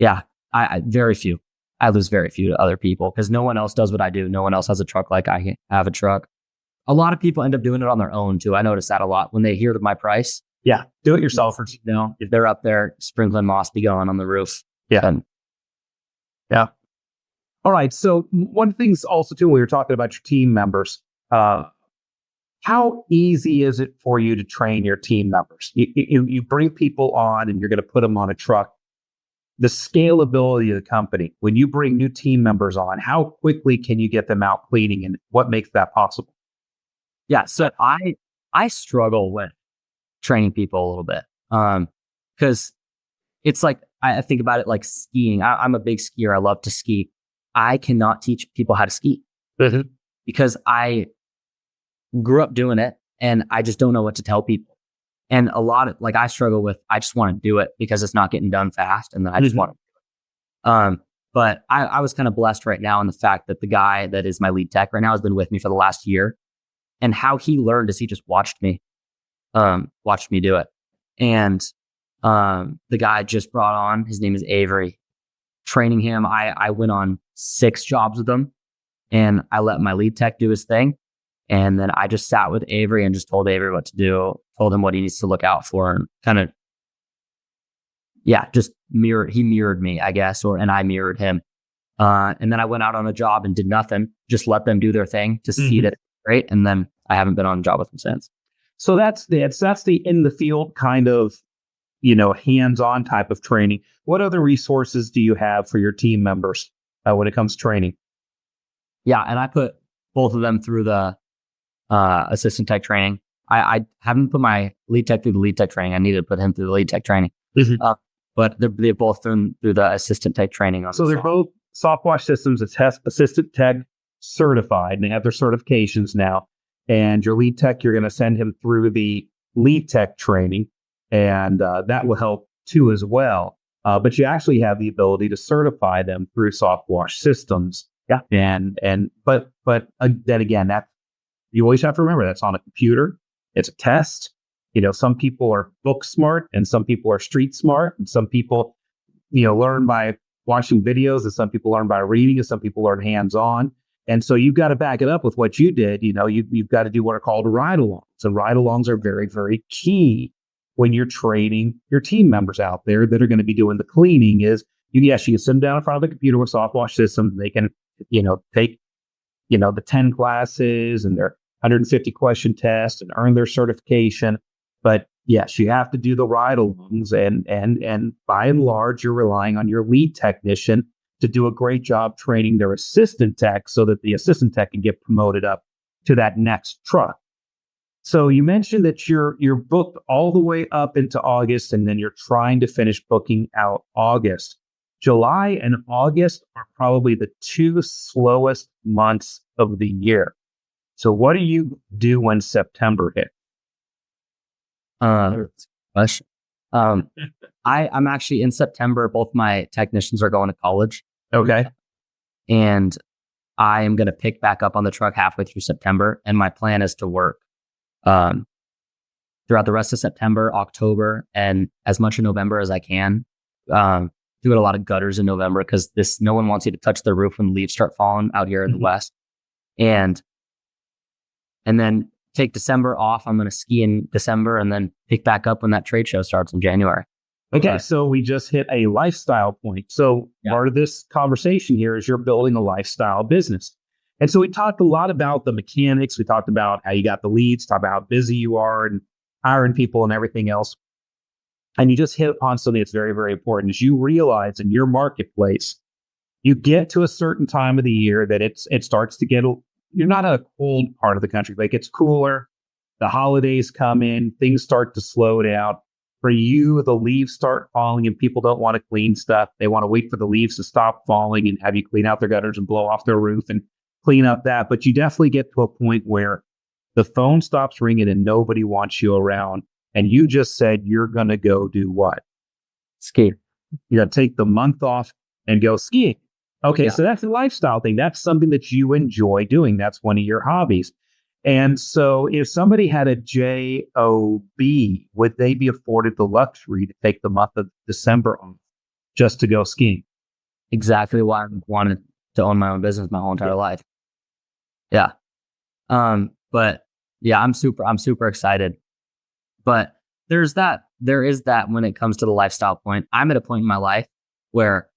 I very few. I lose very few to other people because no one else does what I do. No one else has a truck like I have a truck. a lot of people end up doing it on their own too. I notice that a lot when they hear my price. Yeah. Do it yourselfers. You know, if they're up there sprinkling moss be going on the roof. Yeah. Yeah. All right. So one of the things also too, when we were talking about your team members, how easy is it for you to train your team members? You bring people on and you're going to put them on a truck. The scalability of the company, when you bring new team members on, how quickly can you get them out cleaning, and what makes that possible? Yeah. So I struggle with training people a little bit. Because it's like, I think about it like skiing. I'm a big skier. I love to ski. I cannot teach people how to ski because I grew up doing it and I just don't know what to tell people. And a lot of I struggle with, I just want to do it because it's not getting done fast. And then I just want to do it. But I was kind of blessed right now in the fact that the guy that is my lead tech right now has been with me for the last year, and how he learned is he just watched me do it. And the guy just brought on, his name is Avery. Training him, I went on 6 jobs with him, and I let my lead tech do his thing. And then I just sat with Avery and just told Avery what to do, told him what he needs to look out for, and kind of, just he mirrored me, I guess, and I mirrored him. And then I went out on a job and did nothing, just let them do their thing to see that it's great. And then I haven't been on a job with them since. So that's the in the field kind of, hands-on type of training. What other resources do you have for your team members when it comes to training? Yeah, and I put both of them through the assistant tech training. I haven't put my lead tech through the lead tech training. I need to put him through the lead tech training. But they're both through the assistant tech training. So they're both SoftWash Systems assistant tech certified, and they have their certifications now. And your lead tech, you're going to send him through the lead tech training, and that will help too as well. But you actually have the ability to certify them through SoftWash Systems. Yeah. But then again, that you always have to remember that's on a computer. It's a test. Some people are book smart and some people are street smart, and some people, learn by watching videos, and some people learn by reading, and some people learn hands-on. And so you've got to back it up with what you did. You've got to do what are called ride-alongs. And ride-alongs are very, very key when you're training your team members out there that are going to be doing the cleaning. You can sit them down in front of the computer with SoftWash Systems. They can, take, the 10 classes and their 150 question test and earn their certification. But yes, you have to do the ride-alongs, and by and large, you're relying on your lead technician to do a great job training their assistant tech so that the assistant tech can get promoted up to that next truck. So you mentioned that you're booked all the way up into August, and then you're trying to finish booking out August. July and August are probably the 2 slowest months of the year. So what do you do when September hits? Question. I'm actually in September. Both my technicians are going to college. Okay. And I am going to pick back up on the truck halfway through September. And my plan is to work throughout the rest of September, October, and as much in November as I can. Doing a lot of gutters in November because no one wants you to touch the roof when the leaves start falling out here in the West. And then take December off. I'm going to ski in December and then pick back up when that trade show starts in January. Okay, so we just hit a lifestyle point. So part of this conversation here is you're building a lifestyle business. And so we talked a lot about the mechanics. We talked about how you got the leads, talked about how busy you are and hiring people and everything else. And you just hit upon something that's very, very important. As you realize in your marketplace, you get to a certain time of the year that it starts to get, you're not in a cold part of the country, but it gets cooler. The holidays come in, things start to slow down. For you, the leaves start falling and people don't want to clean stuff. They want to wait for the leaves to stop falling and have you clean out their gutters and blow off their roof and clean up that. But you definitely get to a point where the phone stops ringing and nobody wants you around. And you just said you're going to go do what? Ski. You're going to take the month off and go skiing. Okay, so that's a lifestyle thing. That's something that you enjoy doing. That's one of your hobbies. And so if somebody had a JOB, would they be afforded the luxury to take the month of December off just to go skiing? Exactly why I wanted to own my own business my whole entire life. Yeah. But yeah, I'm super excited. But there is that when it comes to the lifestyle point. I'm at a point in my life where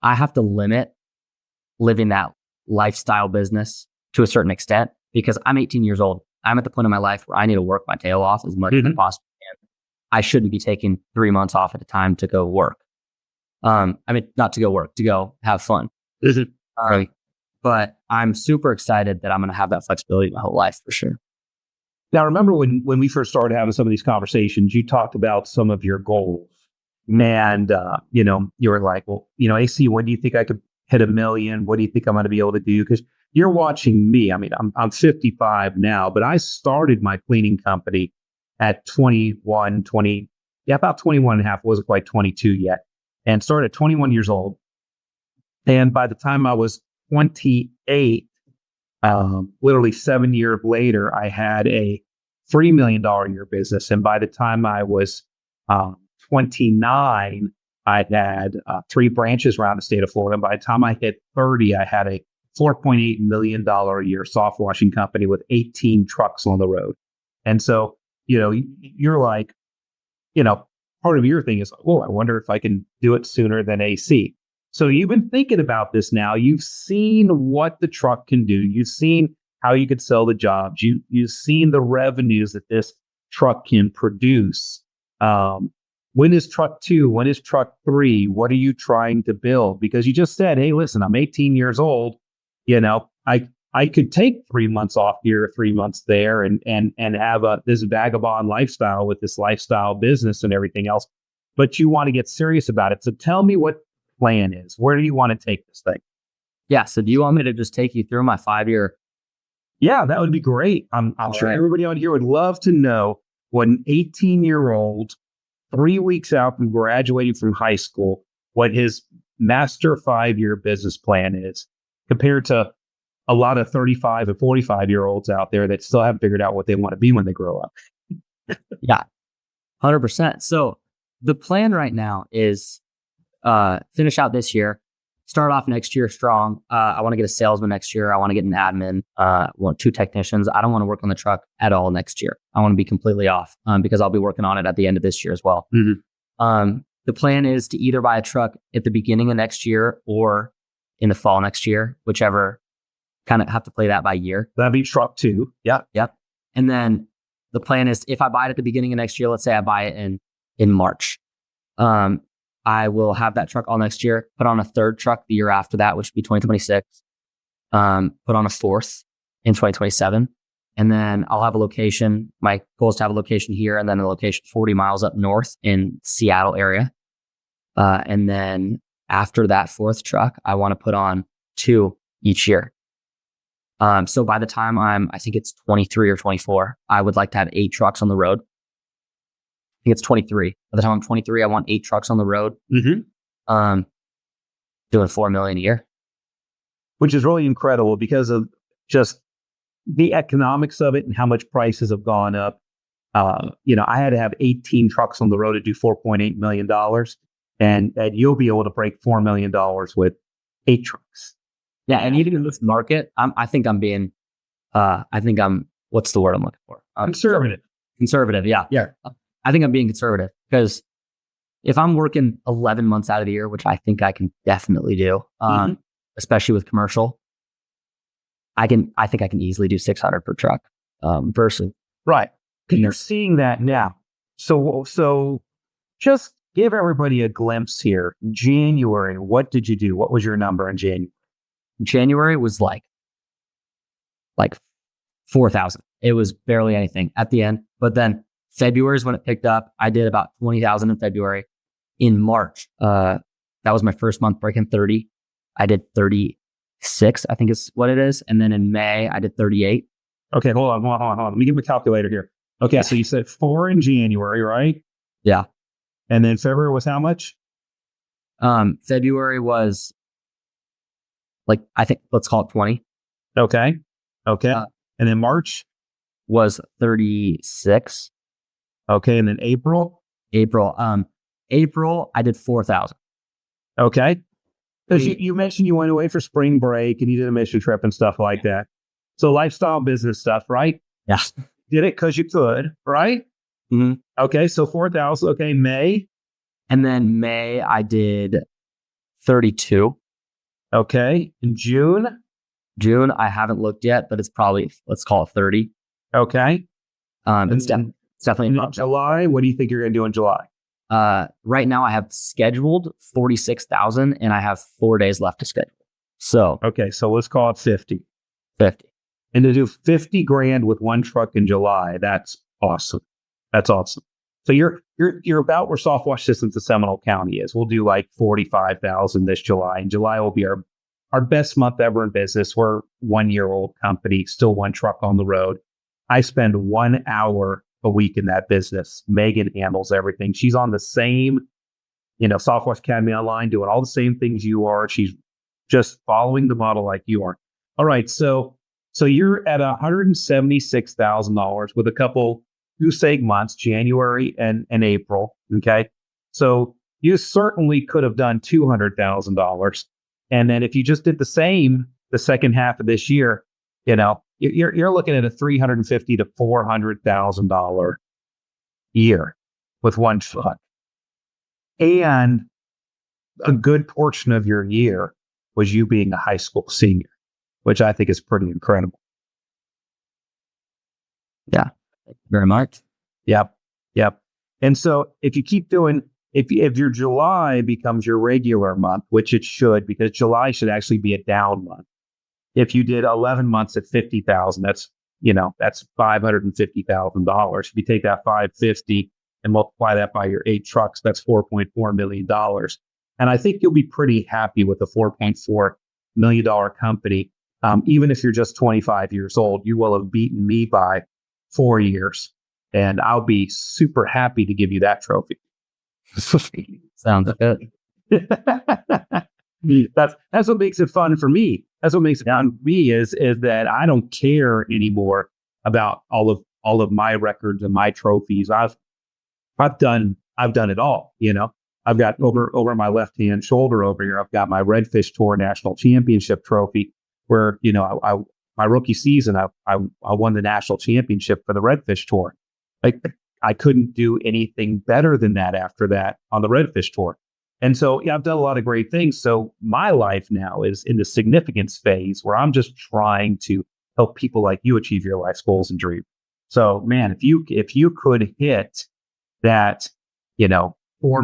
I have to limit living that lifestyle business to a certain extent because I'm 18 years old. I'm at the point in my life where I need to work my tail off as much as I possibly can. I shouldn't be taking 3 months off at a time to go work. Not to go work, to go have fun. But I'm super excited that I'm going to have that flexibility my whole life for sure. Now, remember when we first started having some of these conversations, you talked about some of your goals. And, you were like, well, AC, when do you think I could hit 1 million? What do you think I'm going to be able to do? Because you're watching me. I mean, I'm 55 now, but I started my cleaning company at 21, 20, about 21 and a half. Wasn't quite 22 yet. And started at 21 years old. And by the time I was 28, literally 7 years later, I had a $3 million a year business. And by the time I was 29, I had 3 branches around the state of Florida. And by the time I hit 30, I had a $4.8 million a year SoftWashing company with 18 trucks on the road. And so, you're like, part of your thing is, oh, I wonder if I can do it sooner than AC. So you've been thinking about this now. You've seen what the truck can do. You've seen how you could sell the jobs. You've seen the revenues that this truck can produce. When is truck 2? When is truck 3? What are you trying to build? Because you just said, hey, listen, I'm 18 years old. I could take 3 months off here, 3 months there, and have this vagabond lifestyle with this lifestyle business and everything else. But you want to get serious about it. So tell me what the plan is. Where do you want to take this thing? Yeah. So do you want me to just take you through my 5-year? Yeah, that would be great. I'm sure everybody on here would love to know what an 18-year-old, 3 weeks out from graduating from high school, what his master 5-year business plan is compared to a lot of 35 and 45-year-olds out there that still haven't figured out what they want to be when they grow up. Yeah, 100%. So the plan right now is finish out this year, start off next year strong. I want to get a salesman next year. I want to get an admin. I want 2 technicians. I don't want to work on the truck at all next year. I want to be completely off because I'll be working on it at the end of this year as well. The plan is to either buy a truck at the beginning of next year or in the fall next year, whichever. Kind of have to play that by year. That'd be truck 2. Yeah. Yep. And then the plan is if I buy it at the beginning of next year, let's say I buy it in March, I will have that truck all next year, put on a 3rd truck the year after that, which would be 2026, put on a 4th in 2027. And then I'll have a location. My goal is to have a location here and then a location 40 miles up north in Seattle area. And then after that 4th truck, I want to put on 2 each year. So by the time I think it's 23 or 24, I would like to have 8 trucks on the road. I think it's 23. By the time I'm 23, I want 8 trucks on the road. Doing $4 million a year. Which is really incredible because of just the economics of it and how much prices have gone up. I had to have 18 trucks on the road to do $4.8 million. And you'll be able to break $4 million with 8 trucks. Yeah, and even in this market, I think I'm what's the word I'm looking for? Conservative. Conservative, yeah. Yeah. I think I'm being conservative because if I'm working 11 months out of the year, which I think I can definitely do, especially with commercial, I think I can easily do 600 per truck versus. Right. Because you're seeing that now. So just give everybody a glimpse here. January, what did you do? What was your number in January? January was like 4,000. It was barely anything at the end. But then February is when it picked up. I did about 20,000 in February. In March, that was my first month breaking 30. I did 36, I think is what it is. And then in May, I did 38. Okay, hold on. Let me give a calculator here. Okay, so you said 4 in January, right? Yeah. And then February was how much? February was I think, let's call it 20. Okay. And then March? Was 36. Okay, and then April? April, I did 4,000. Okay. Because you mentioned you went away for spring break and you did a mission trip and stuff like that. So lifestyle business stuff, right? Yeah. Did it because you could, right? Mhm. Okay, so 4,000. Okay, May. And then May, I did 32. Okay, in June. June, I haven't looked yet, but it's probably, let's call it 30. Okay, It's definitely in July. What do you think you're going to do in July? right now I have scheduled 46,000 and I have 4 days left to schedule. So Okay, so let's call it 50. 50. And to do 50 grand with one truck in July, that's awesome. That's awesome. So you're about where SoftWash Systems in Seminole County is. We'll do like 45,000 this July, and July will be our best month ever in business. We're 1 year old company, still one truck on the road. I spend 1 hour a week in that business. Megan handles everything. She's on the same, SoftWash Academy Online, doing all the same things you are. She's just following the model like you are. All right, so you're at $176,000 with a couple goose egg months, January and April. Okay, so you certainly could have done $200,000, and then if you just did the same the second half of this year, you're looking at a $350,000 to $400,000 year with one truck, and a good portion of your year was you being a high school senior, which I think is pretty incredible. Yeah. Thank you very much. Yep. And so if you keep doing, if your July becomes your regular month, which it should, because July should actually be a down month. If you did 11 months at 50,000, that's $550,000. If you take that 550 and multiply that by your 8 trucks, that's $4.4 million. And I think you'll be pretty happy with a $4.4 million company. Even if you're just 25 years old, you will have beaten me by 4 years. And I'll be super happy to give you that trophy. Sounds good. That's what makes it fun for me. That's what makes it fun for me is that I don't care anymore about all of my records and my trophies. I've done it all, I've got over my left hand shoulder over here, I've got my Redfish Tour National Championship trophy where, my rookie season, I won the national championship for the Redfish Tour. I couldn't do anything better than that after that on the Redfish Tour. And so, I've done a lot of great things. So my life now is in the significance phase where I'm just trying to help people like you achieve your life's goals and dreams. So, man, if you could hit that, $4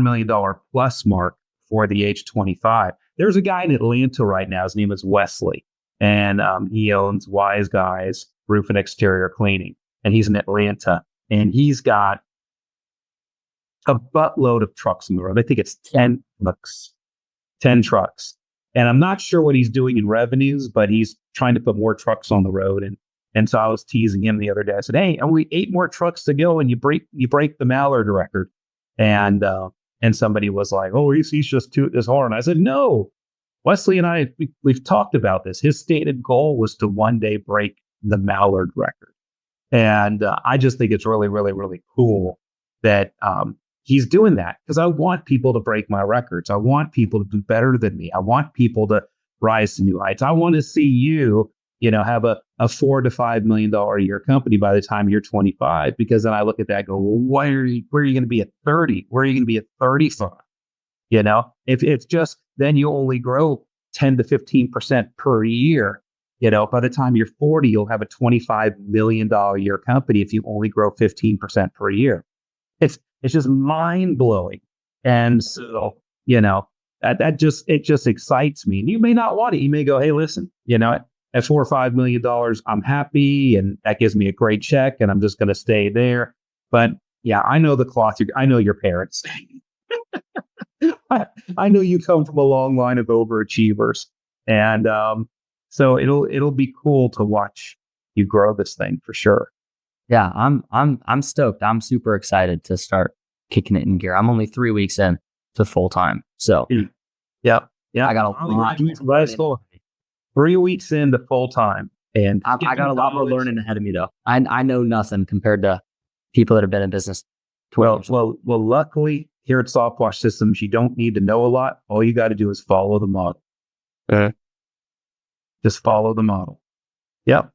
million plus mark for the age 25, there's a guy in Atlanta right now. His name is Wesley, and he owns Wise Guys Roof and Exterior Cleaning, and he's in Atlanta, and he's got a buttload of trucks on the road. I think it's 10 trucks. 10 trucks. And I'm not sure what he's doing in revenues, but he's trying to put more trucks on the road. And so I was teasing him the other day. I said, "Hey, only 8 more trucks to go, and you break the Mallard record." And somebody was like, "Oh, he's just tooting his horn." I said, "No, Wesley and I, we've talked about this. His stated goal was to one day break the Mallard record." And I just think it's really, really, really cool that he's doing that, because I want people to break my records. I want people to do better than me. I want people to rise to new heights. I want to see you, have a $4 to $5 million a year company by the time you're 25, because then I look at that and go, well, where are you going to be at 30? Where are you going to be at 35? If it's just, then you only grow 10 to 15% per year. By the time you're 40, you'll have a $25 million a year company if you only grow 15% per year. It's just mind blowing. And so, it just excites me. And you may not want it. You may go, "Hey, listen, at $4 or $5 million, I'm happy. And that gives me a great check. And I'm just going to stay there." But yeah, I know the cloth. I know your parents. I know you come from a long line of overachievers. And, so it'll be cool to watch you grow this thing for sure. Yeah, I'm stoked. I'm super excited to start kicking it in gear. I'm only 3 weeks in to full time. So yeah. I got a lot. 3 weeks into full time, and I got a lot more learning ahead of me though. I know nothing compared to people that have been in business. Well, luckily here at SoftWash Systems, you don't need to know a lot. All you got to do is follow the model. Just follow the model. Yep.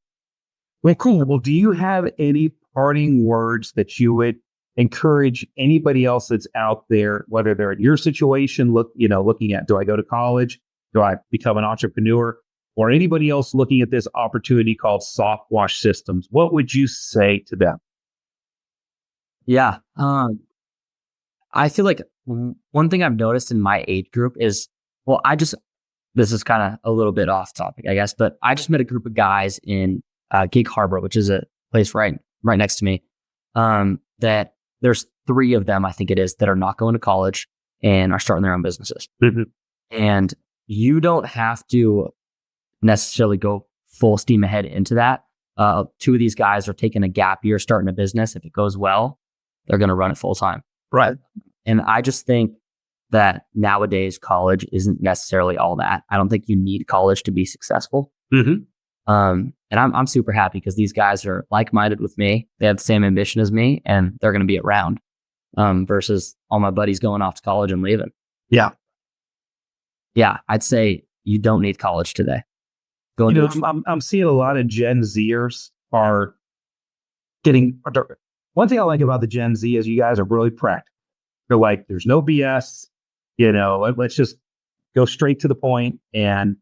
Well, cool. Well, do you have any parting words that you would encourage anybody else that's out there, whether they're in your situation, looking at, do I go to college? Do I become an entrepreneur? Or anybody else looking at this opportunity called SoftWash Systems? What would you say to them? Yeah. I feel like one thing I've noticed in my age group is, this is kind of a little bit off topic, I guess, but I just met a group of guys in Gig Harbor, which is a place right next to me, that there's 3 of them, I think it is, that are not going to college and are starting their own businesses. Mm-hmm. And you don't have to necessarily go full steam ahead into that. 2 of these guys are taking a gap year, starting a business. If it goes well, they're going to run it full time. Right. And I just think that nowadays college isn't necessarily all that. I don't think you need college to be successful. Mm-hmm. And I'm super happy because these guys are like-minded with me. They have the same ambition as me, and they're going to be around. Versus all my buddies going off to college and leaving. Yeah. Yeah, I'd say you don't need college today. I'm seeing a lot of Gen Zers are getting. One thing I like about the Gen Z is you guys are really practical. They're like, there's no BS. Let's just go straight to the point. And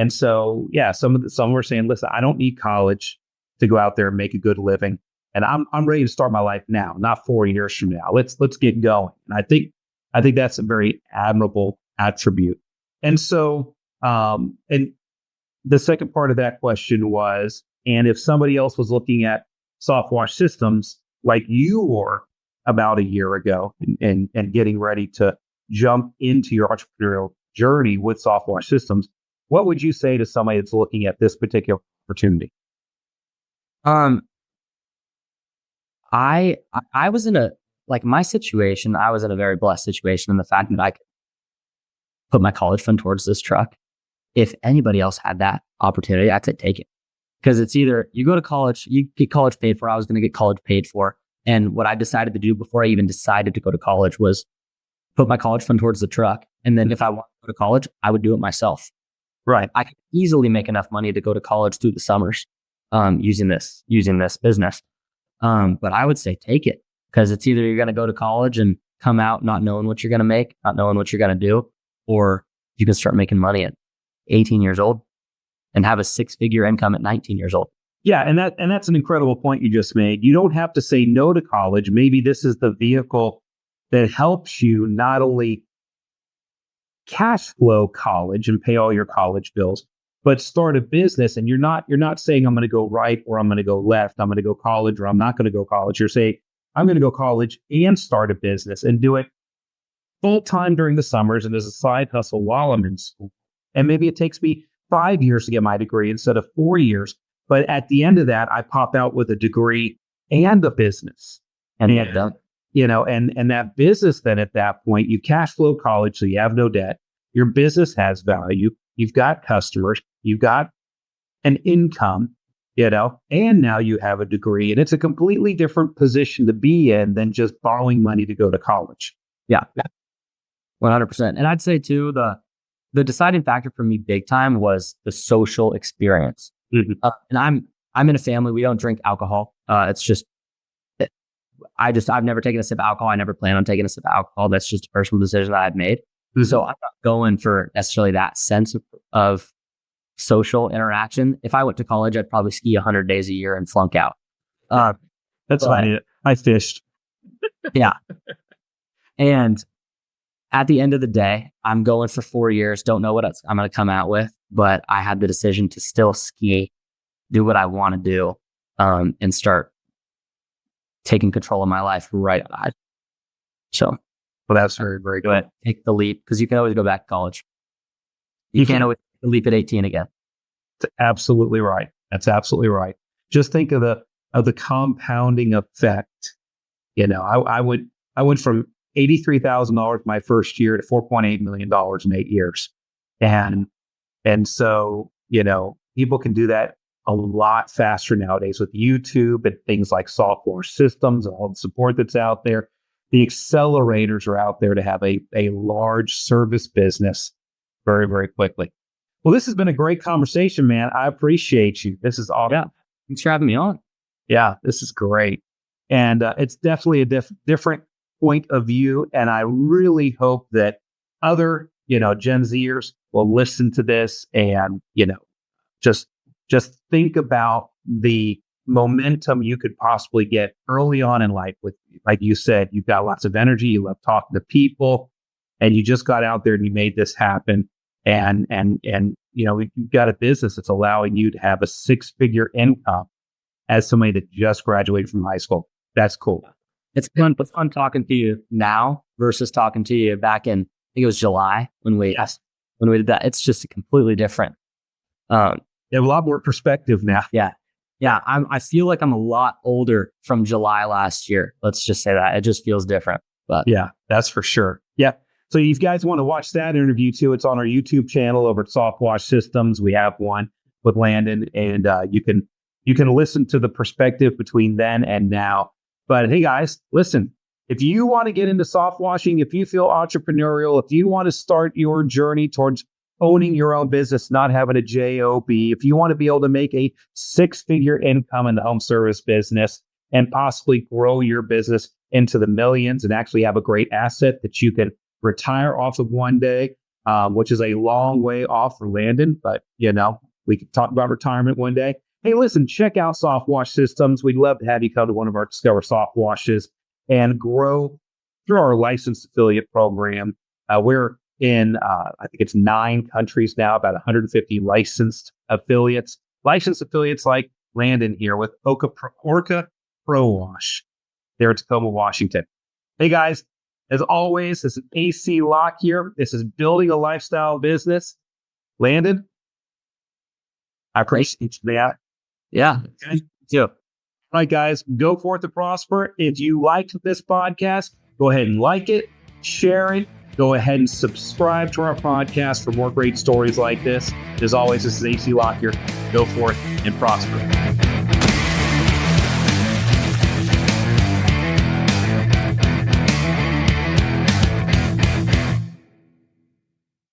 so, yeah, some were saying, listen, I don't need college to go out there and make a good living. And I'm ready to start my life now, not 4 years from now. Let's get going. And I think that's a very admirable attribute. And so, and the second part of that question was, and if somebody else was looking at SoftWash Systems like you were about a year ago and getting ready to jump into your entrepreneurial journey with SoftWash Systems, what would you say to somebody that's looking at this particular opportunity? I was in my situation, I was in a very blessed situation in the fact that I could put my college fund towards this truck. If anybody else had that opportunity, I'd say take it. Because it's either you go to college, you get college paid for. I was going to get college paid for. And what I decided to do before I even decided to go to college was put my college fund towards the truck. And then if I want to go to college, I would do it myself. Right. I could easily make enough money to go to college through the summers using this business. But I would say take it, because it's either you're going to go to college and come out not knowing what you're going to make, not knowing what you're going to do, or you can start making money at 18 years old and have a 6-figure income at 19 years old. Yeah, and that's an incredible point you just made. You don't have to say no to college. Maybe this is the vehicle that helps you not only cash flow college and pay all your college bills, but start a business. And you're not saying I'm going to go right or I'm going to go left. I'm going to go college or I'm not going to go college. You're saying I'm going to go college and start a business and do it full time during the summers and as a side hustle while I'm in school. And maybe it takes me 5 years to get my degree instead of 4 years. But at the end of that, I pop out with a degree and a business. And that business then at that point, you cash flow college, so you have no debt. Your business has value. You've got customers. You've got an income, and now you have a degree. And it's a completely different position to be in than just borrowing money to go to college. Yeah, 100%. And I'd say too, the deciding factor for me big time was the social experience. Mm-hmm. And I'm in a family, we don't drink alcohol. It's just, I've never taken a sip of alcohol. I never plan on taking a sip of alcohol. That's just a personal decision that I've made. Mm-hmm. So I'm not going for necessarily that sense of social interaction. If I went to college, I'd probably ski 100 days a year and flunk out. That's fine. I fished. Yeah. And at the end of the day, I'm going for 4 years. Don't know what else I'm going to come out with, but I had the decision to still ski, do what I want to do, and start taking control of my life right on. So, well, that's very, very good. Take the leap, because you can always go back to college. You can't always take the leap at 18 again. That's absolutely right. That's absolutely right. Just think of the compounding effect. I went from $83,000 my first year to $4.8 million in 8 years. And so, people can do that a lot faster nowadays with YouTube and things like SoftWash Systems and all the support that's out there. The accelerators are out there to have a large service business very, very quickly. Well, this has been a great conversation, man. I appreciate you. This is awesome. Thanks for having me on. Yeah, this is great. And it's definitely a different point of view. And I really hope that other, Gen Zers will listen to this and, just think about the momentum you could possibly get early on in life with, like you said, you've got lots of energy, you love talking to people, and you just got out there and you made this happen. And you've got a business that's allowing you to have a 6-figure income as somebody that just graduated from high school. That's cool. It's fun talking to you now versus talking to you back in, I think it was July when we did that. It's just completely different. You have a lot more perspective now. Yeah. I feel like I'm a lot older from July last year. Let's just say that. It just feels different. But yeah, that's for sure. Yeah. So if you guys want to watch that interview too, it's on our YouTube channel over at SoftWash Systems. We have one with Landon, and you can listen to the perspective between then and now. But hey guys, listen, if you want to get into soft washing, if you feel entrepreneurial, if you want to start your journey towards owning your own business, not having a job, if you want to be able to make a 6-figure income in the home service business and possibly grow your business into the millions and actually have a great asset that you can retire off of one day, which is a long way off for Landon, but we could talk about retirement one day. Hey, listen, check out SoftWash Systems. We'd love to have you come to one of our Discover SoftWashes and grow through our licensed affiliate program. We're in, I think it's 9 countries now, about 150 licensed affiliates. Licensed affiliates like Landon here with Orca Pro Wash there in Tacoma, Washington. Hey guys, as always, this is AC Lockyer. This is building a lifestyle business. Landon, I appreciate that. Yeah. Okay. Yeah. All right, guys, go forth to prosper. If you liked this podcast, go ahead and like it, share it. Go ahead and subscribe to our podcast for more great stories like this. As always, this is AC Lockyer. Go forth and prosper.